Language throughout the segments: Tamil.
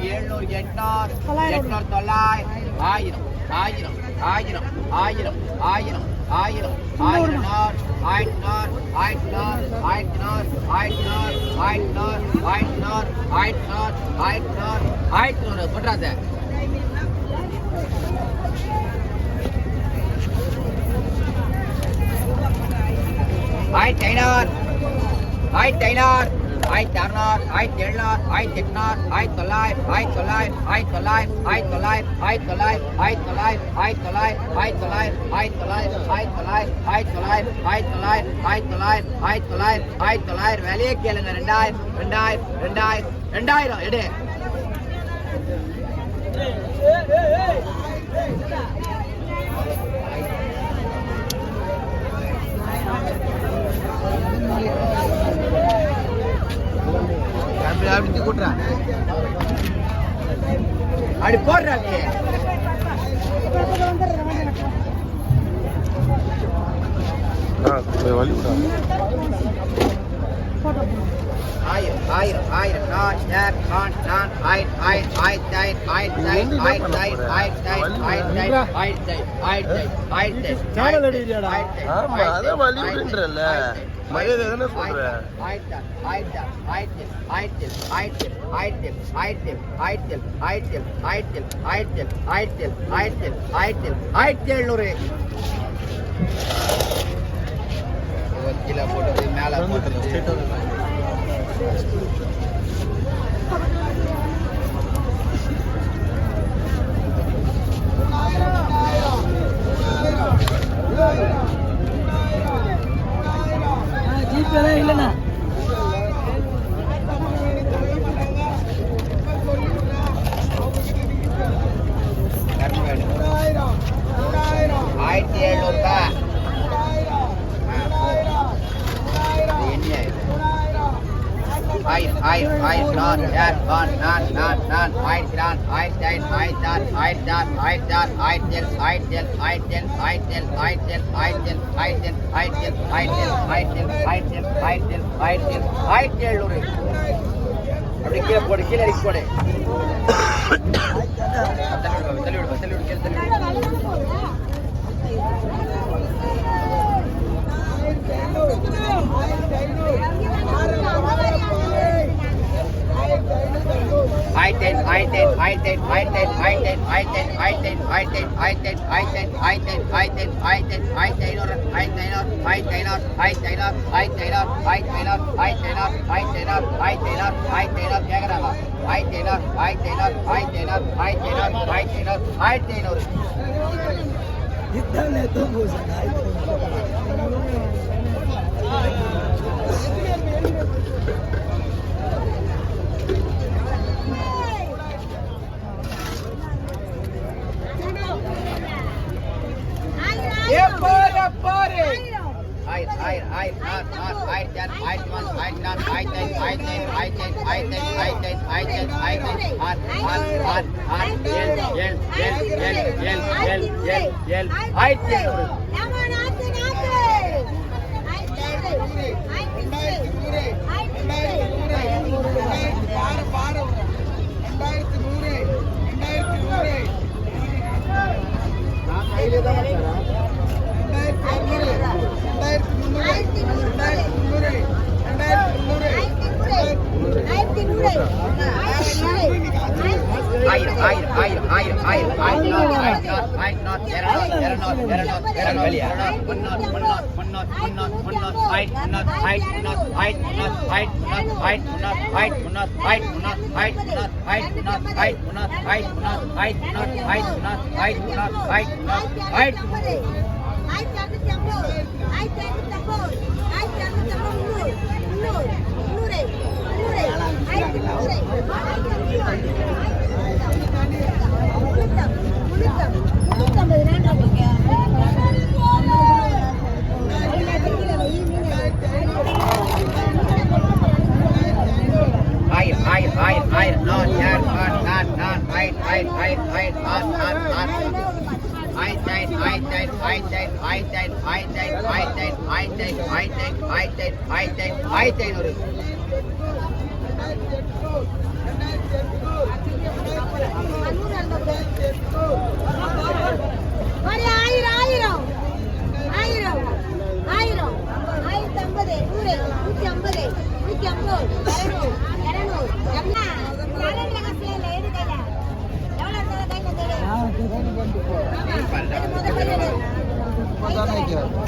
700 800 900 1000 1000 1000 1000 1000 1000 1000 பண்றாத ஐநூறு 1600 1600 1700 1800 1900 1900 1900 1900 1900 வேலையே கேளுங்க 2000 எடு அப்படி கூட்டுறான் அப்படி போடுறாங்க கீழே போட்டது மேல போட்டது ஜிபே இல்லைண்ணா அப்படி கீழே போடு கீழே அடிக்க போடு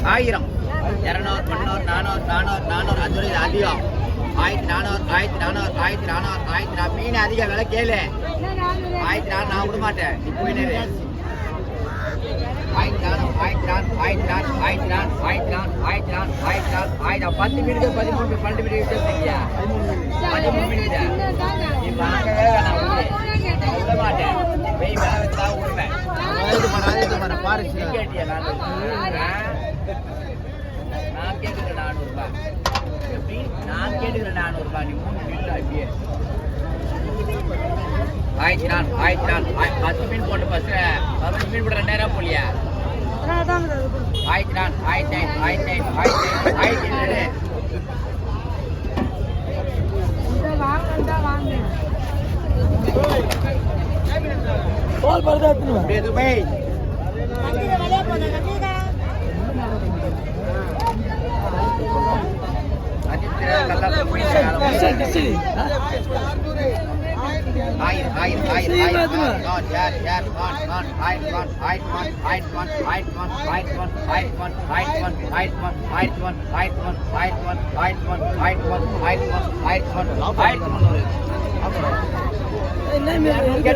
1000 200 300 400 400 500 இது அதிகம் 1400 மீன் அதிக விலை கேளு 1400 நான் விட மாட்டேன் நீ போயினே 10 மீனுக்கு 13 12 மீனுக்கு வச்சிருக்கீங்க 13 மீனுக்கு நீ வாங்கவே வேணாம் விட மாட்டேன் வெய் வேலை வச்சா விடுவேன் பாரு கேட்டியா நான் கேட்குறேன் 400 ரூபாய் எப்படி நான் கேட்குறேன் 400 ரூபாய் நீ 3 இல்லை அப்படியே 10 மீன் போட்டு பஸ் 10 மீன் போட்டு 2000 போலியா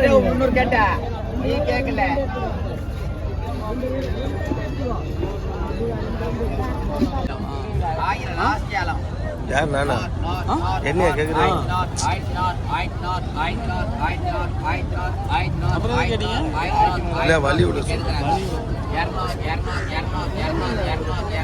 300 கேட்டா நீ கேட்கல லாஸ்ட் ஏலம் யார் நானா என்னையா கேக்குறீங்க இல்ல வலி விட 200